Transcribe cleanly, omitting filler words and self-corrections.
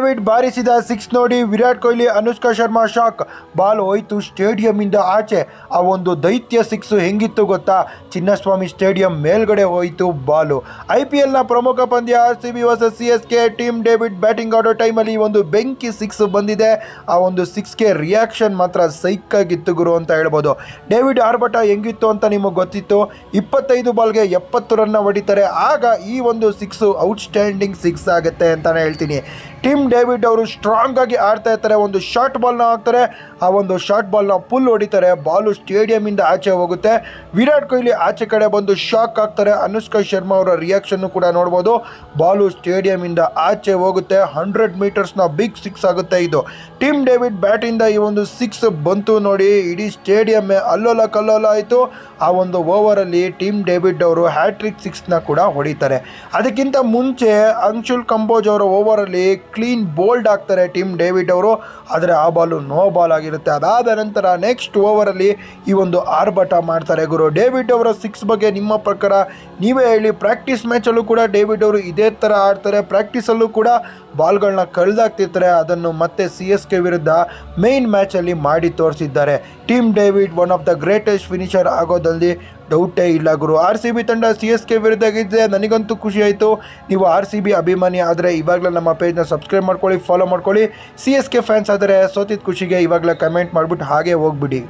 David ಬಾರಿಸಿದ six ನೋಡಿ Virat Kohli Anushka Sharma shock. Ball ಹೋಯ್ತು ಸ್ಟೇಡಿಯಂನಿಂದ ಆಚೆ. ಆ ಒಂದು ದೈತ್ಯ ಸಿಕ್ಸ್ ಹೆಂಗಿತ್ತು ಗೊತ್ತಾ? ಚಿನ್ನಸ್ವಾಮಿ ಸ್ಟೇಡಿಯಂ ಮೇಲ್ಗಡೆ ಹೋಯಿತು ಬಾಲು. IPLನ ಪ್ರಮುಖ ಪಂದ್ಯ RCB versus CSK. Team David batting ಆಡೋ ಟೈಮಲ್ಲಿ ಒಂದು ಬೆಂಕಿ ಸಿಕ್ಸ್ ಬಂದಿದೆ. ಆ ಒಂದು ಸಿಕ್ಸ್ಗೆ ರಿಯಾಕ್ಷನ್ ಮಾತ್ರ ಸೈಕಾಗಿತ್ತು ಗುರು ಅಂತ ಹೇಳ್ಬೋದು. ಡೇವಿಡ್ ಆರ್ಭಟ ಹೆಂಗಿತ್ತು ಅಂತ ನಿಮಗೆ ಗೊತ್ತಿತ್ತು. 25 ಬಾಲ್ಗೆ 70 ರನ್ನ ಹೊಡಿತಾರೆ. ಆಗ ಈ ಒಂದು ಸಿಕ್ಸ್ ಔಟ್ಸ್ಟ್ಯಾಂಡಿಂಗ್ ಸಿಕ್ಸ್ ಆಗುತ್ತೆ ಅಂತಲೇ ಹೇಳ್ತೀನಿ. ಟೀಮ್ ಡೇವಿಡ್ ಅವರು ಸ್ಟ್ರಾಂಗ್ ಆಗಿ ಆಡ್ತಾ ಇರ್ತಾರೆ. ಒಂದು ಶಾರ್ಟ್ ಬಾಲ್ನ ಹಾಕ್ತಾರೆ. ಆ ಒಂದು ಶಾರ್ಟ್ ಬಾಲ್ನ ಫುಲ್ ಹೊಡಿತಾರೆ. ಬಾಲು ಸ್ಟೇಡಿಯಮಿಂದ ಆಚೆ ಹೋಗುತ್ತೆ. ವಿರಾಟ್ ಕೊಹ್ಲಿ ಆಚೆ ಕಡೆ ಬಂದು ಶಾಕ್ ಆಗ್ತಾರೆ. ಅನುಷ್ಕಾ ಶರ್ಮಾ ಅವರ ರಿಯಾಕ್ಷನ್ನು ಕೂಡ ನೋಡ್ಬೋದು. ಬಾಲು ಸ್ಟೇಡಿಯಮಿಂದ ಆಚೆ ಹೋಗುತ್ತೆ. 100 ಮೀಟರ್ಸ್ನ ಬಿಗ್ ಸಿಕ್ಸ್ ಆಗುತ್ತೆ ಇದು. ಟೀಮ್ ಡೇವಿಡ್ ಬ್ಯಾಟಿಂದ ಈ ಒಂದು ಸಿಕ್ಸ್ ಬಂತು ನೋಡಿ, ಇಡೀ ಸ್ಟೇಡಿಯಮ್ಮೇ ಅಲ್ಲೋಲ ಕಲ್ಲೋಲ ಆಯಿತು. ಆ ಒಂದು ಓವರಲ್ಲಿ ಟೀಮ್ ಡೇವಿಡ್ ಅವರು ಹ್ಯಾಟ್ರಿಕ್ ಸಿಕ್ಸ್ನ ಕೂಡ ಹೊಡಿತಾರೆ. ಅದಕ್ಕಿಂತ ಮುಂಚೆ ಅಂಶುಲ್ ಕಂಬೋಜ್ ಅವರ ಓವರಲ್ಲಿ ಕ್ಲೀನ್ ಬೋಲ್ಡ್ ಆಗ್ತಾರೆ ಟೀಮ್ ಡೇವಿಡ್ ಅವರು. ಆದರೆ ಆ ಬಾಲು ನೋ ಬಾಲ್ ಆಗಿರುತ್ತೆ. ಅದಾದ ನಂತರ ನೆಕ್ಸ್ಟ್ ಓವರಲ್ಲಿ ಈ ಒಂದು ಆರ್ಭಟ ಮಾಡ್ತಾರೆ ಗುರು. ಡೇವಿಡ್ ಅವರ ಸಿಕ್ಸ್ ಬಗ್ಗೆ ನಿಮ್ಮ ಪ್ರಕಾರ ನೀವೇ ಹೇಳಿ. ಪ್ರಾಕ್ಟೀಸ್ ಮ್ಯಾಚಲ್ಲೂ ಕೂಡ ಡೇವಿಡ್ ಅವರು ಇದೇ ಥರ ಆಡ್ತಾರೆ. ಪ್ರಾಕ್ಟೀಸಲ್ಲೂ ಕೂಡ ಬಾಲ್ಗಳನ್ನ ಕಳೆದಾಗ್ತಿರ್ತಾರೆ. ಅದನ್ನು ಮತ್ತೆ CSK ವಿರುದ್ಧ ಮೇನ್ ಮ್ಯಾಚಲ್ಲಿ ಮಾಡಿ ತೋರಿಸಿದ್ದಾರೆ. Tim David one of the greatest finisher ಆಗೋದಲ್ಲಿ ಡೌಟೇ ಇಲ್ಲ ಗುರು. RCB ತಂಡ CSK ವಿರುದ್ಧ ಗೆದ್ದಿದೆ. ನನಗಂತೂ ಖುಷಿ ಆಯಿತು. ನೀವು RCB ಅಭಿಮಾನಿ ಆದರೆ ಇವಾಗಲೇ ನಮ್ಮ ಪೇಜ್ನ ಸಬ್ಸ್ಕ್ರೈಬ್ ಮಾಡ್ಕೊಳ್ಳಿ, ಫಾಲೋ ಮಾಡ್ಕೊಳ್ಳಿ. CSK ಫ್ಯಾನ್ಸ್ ಆದರೆ ಸೋತಿದ್ದ ಖುಷಿಗೆ ಇವಾಗಲೇ ಕಮೆಂಟ್ ಮಾಡಿಬಿಟ್ಟು ಹಾಗೆ ಹೋಗ್ಬಿಡಿ.